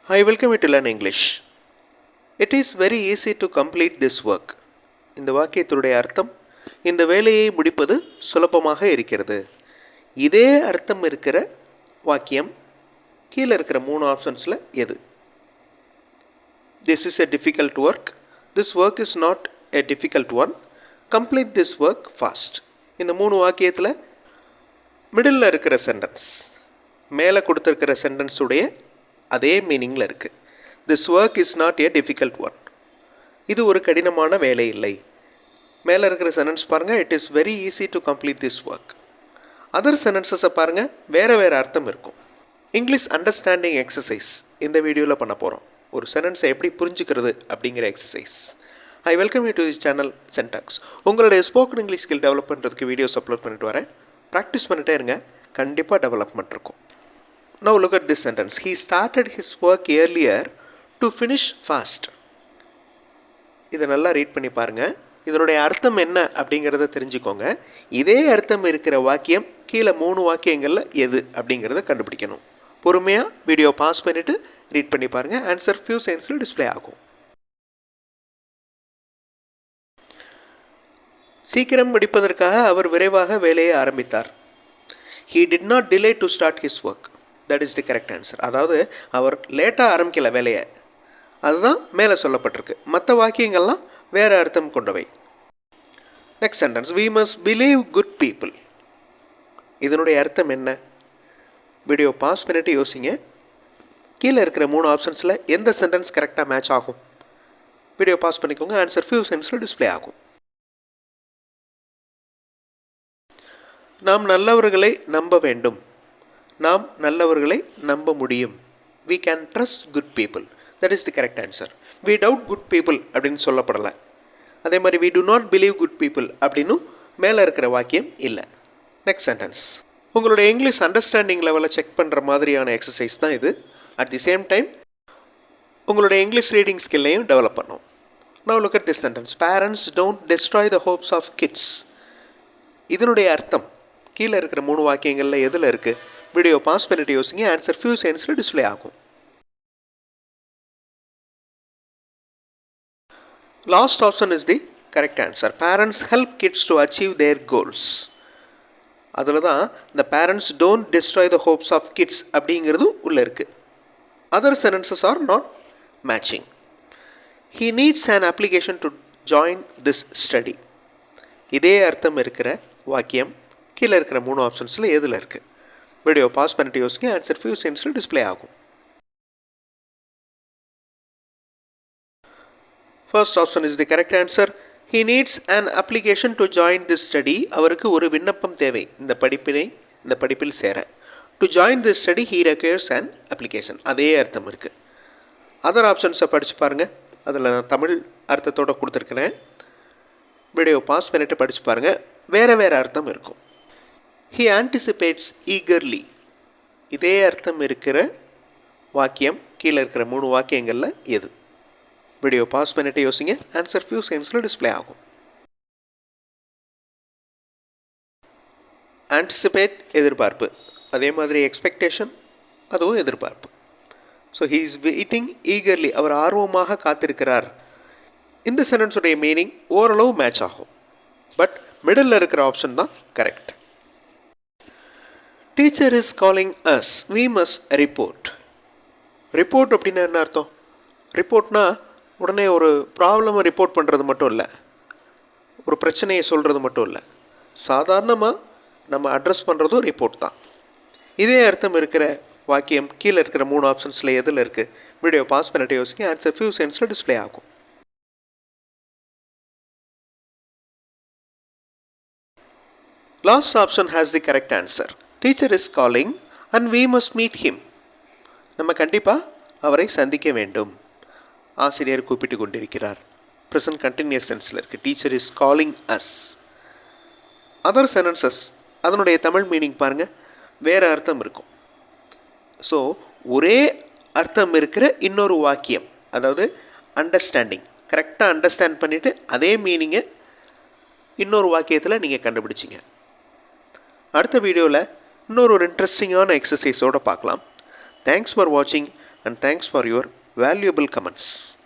Hi, welcome you to Learn English. It is very easy to complete this work. இந்த வாக்கியத்துடைய அர்த்தம், இந்த வேலையை முடிப்பது சுலபமாக இருக்கிறது. இதே அர்த்தம் இருக்கிற வாக்கியம் கீழே இருக்கிற 3 ஆப்ஷன்ஸில் எது? This is a difficult work. This work is not a difficult one. Complete this work fast. இந்த 3 வாக்கியத்தில் மிடில் இருக்கிற சென்டென்ஸ், மேலே கொடுத்துருக்கிற சென்டென்ஸ் உடைய அதே மீனிங்கில் இருக்குது. This work is not a difficult one. இது ஒரு கடினமான வேலை இல்லை. மேலே இருக்கிற சென்டென்ஸ் பாருங்கள், it is very easy to complete this work. Other சென்டென்சஸை பாருங்கள், வேறு வேறு அர்த்தம் இருக்கும். இங்கிலீஷ் அண்டர்ஸ்டாண்டிங் எக்ஸசைஸ் இந்த வீடியோவில் பண்ண போகிறோம். ஒரு சென்டென்ஸை எப்படி புரிஞ்சுக்கிறது அப்படிங்கிற exercise. I welcome you to the channel Sentax. உங்களுடைய ஸ்போக்கன் இங்கிலீஷ் ஸ்கில் டெவலப் பண்ணுறதுக்கு வீடியோஸ் அப்லோட் பண்ணிட்டு வரேன். ப்ராக்டிஸ் பண்ணிட்டே இருங்க, கண்டிப்பாக டெவலப்மெண்ட் இருக்கும். Now look at this sentence. He started his work earlier to finish fast. இதை நல்லா ரீட் பண்ணி பாருங்கள். இதனுடைய அர்த்தம் என்ன அப்படிங்கிறத தெரிஞ்சுக்கோங்க. இதே அர்த்தம் இருக்கிற வாக்கியம் கீழே 3 வாக்கியங்களில் எது அப்படிங்கிறத கண்டுபிடிக்கணும். பொறுமையாக வீடியோ பாஸ் பண்ணிவிட்டு ரீட் பண்ணி பாருங்கள். ஆன்சர் ஃபியூ செகண்ட்ஸில் டிஸ்பிளே ஆகும். சீக்கிரம் முடிப்பதற்காக அவர் விரைவாக வேலையை ஆரம்பித்தார். He did not delay to start his work. That is the correct answer. அதாவது அவர் லேட்டாக ஆரம்பிக்கல வேலையை, அதுதான் மேலே சொல்லப்பட்டிருக்கு. மற்ற வாக்கியங்கள்லாம் வேறு அர்த்தம் கொண்டவை. Next sentence, we must believe good people. இதனுடைய அர்த்தம் என்ன? வீடியோ பாஸ் பண்ணிவிட்டு யோசிங்க. கீழே இருக்கிற 3 ஆப்ஷன்ஸில் எந்த சென்டென்ஸ் கரெக்டாக மேட்ச் ஆகும்? வீடியோ பாஸ் பண்ணிக்கோங்க. ஆன்சர் ஃபியூ செகண்ட்ஸில் டிஸ்பிளே ஆகும். நாம் நல்லவர்களை நம்ப வேண்டும். நாம் நல்லவர்களை நம்ப முடியும். We can trust good people. That is the correct answer. We doubt good people அப்படின்னு சொல்லப்படலை. அதே மாதிரி we do not believe good people அப்படின்னு மேலே இருக்கிற வாக்கியம் இல்லை. நெக்ஸ்ட் சென்டென்ஸ், உங்களுடைய இங்கிலீஷ் அண்டர்ஸ்டாண்டிங் லெவலை செக் பண்ணுற மாதிரியான எக்ஸசைஸ் தான் இது. அட் தி சேம் டைம் உங்களுடைய இங்கிலீஷ் ரீடிங் ஸ்கில்லையும் டெவலப் பண்ணும். Now look at this sentence. Parents don't destroy the hopes of kids. இதனுடைய அர்த்தம் கீழே இருக்கிற 3 வாக்கியங்களில் எதில் இருக்குது? வீடியோ பாஸ் பண்ணிட்டு யோசிங்க. ஆன்சர் ஃபியூ செகண்ட்ஸில் டிஸ்பிளே ஆகும். Last option is the correct answer. Parents help kids to achieve their goals. அதில் தான் இந்த parents don't destroy the hopes of kids அப்படிங்கிறதும் உள்ளே இருக்குது. Other sentences are not matching. He needs an application to join this study. இதே அர்த்தம் இருக்கிற வாக்கியம் கீழே இருக்கிற 3 ஆப்ஷன்ஸில் எதில் இருக்குது? வீடியோ பாஸ் பண்ணிட்டு யோசிங்க. ஆன்சர் ஃபியூ செகண்ட்ஸில் டிஸ்பிளே ஆகும். First option is the correct answer. He needs an application to join this study. அவருக்கு ஒரு விண்ணப்பம் தேவை இந்த படிப்பில் சேர. To join this study he requires an application. அதே அர்த்தம் இருக்குது. அதர் ஆப்ஷன்ஸை படித்து பாருங்கள். அதில் நான் தமிழ் அர்த்தத்தோடு கொடுத்துருக்கிறேன். வீடியோ பாஸ் பண்ணிட்டு படித்து பாருங்கள். வேறு வேறு அர்த்தம் இருக்கும். He anticipates eagerly. இதே அர்த்தம் இருக்கிற வாக்கியம் கீழே இருக்கிற 3 வாக்கியங்களில் எது? வீடியோ பாஸ் பண்ணிட்டு யோசிங்க. ஆன்சர் ஃபியூ செகண்ட்ஸில் டிஸ்பிளே ஆகும். ஆன்டிசிபேட் எதிர்பார்ப்பு, அதே மாதிரி எக்ஸ்பெக்டேஷன் அதுவும் எதிர்பார்ப்பு. So he is waiting eagerly. அவர் ஆர்வமாக காத்திருக்கிறார். இந்த சென்டென்ஸுடைய மீனிங் ஓரளவு மேட்ச் ஆகும். பட் மிடில் இருக்கிற ஆப்ஷன் தான் correct. Teacher is calling us, we must report. Report அப்படின்னா என்ன அர்த்தம்? ரிப்போர்ட்னா உடனே ஒரு ப்ராப்ளமை ரிப்போர்ட் பண்ணுறது மட்டும் இல்லை, ஒரு பிரச்சனையை சொல்கிறது மட்டும் இல்லை, சாதாரணமாக நம்ம அட்ரஸ் பண்ணுறதும் ரிப்போர்ட் தான். இதே அர்த்தம் இருக்கிற வாக்கியம் கீழே இருக்கிற 3 ஆப்ஷன்ஸில் எதில் இருக்குது? வீடியோ பாஸ் பண்ணிட்டு யோசிங்க. ஆன்சர் ஃபியூ செகண்ட்ஸில் டிஸ்பிளே ஆகும். Last option has the correct answer. Teacher is calling and we must meet him. நம்ம கண்டிப்பாக அவரை சந்திக்க வேண்டும். ஆசிரியர் கூப்பிட்டு கொண்டிருக்கிறார். ப்ரெசன்ட் கண்டினியூஸ் டென்ஸில் இருக்குது. Teacher is calling us. Other sentences அதனுடைய தமிழ் மீனிங் பாருங்கள், வேறு அர்த்தம் இருக்கும். ஸோ ஒரே அர்த்தம் இருக்கிற இன்னொரு வாக்கியம், அதாவது அண்டர்ஸ்டாண்டிங், கரெக்டாக அண்டர்ஸ்டாண்ட் பண்ணிவிட்டு அதே மீனிங்கை இன்னொரு வாக்கியத்தில் நீங்கள் கண்டுபிடிச்சிங்க. அடுத்த வீடியோவில் இன்னொரு இன்ட்ரெஸ்டிங்கான எக்ஸசைஸோடு பார்க்கலாம். தேங்க்ஸ் ஃபார் வாட்சிங். and thanks for your valuable comments.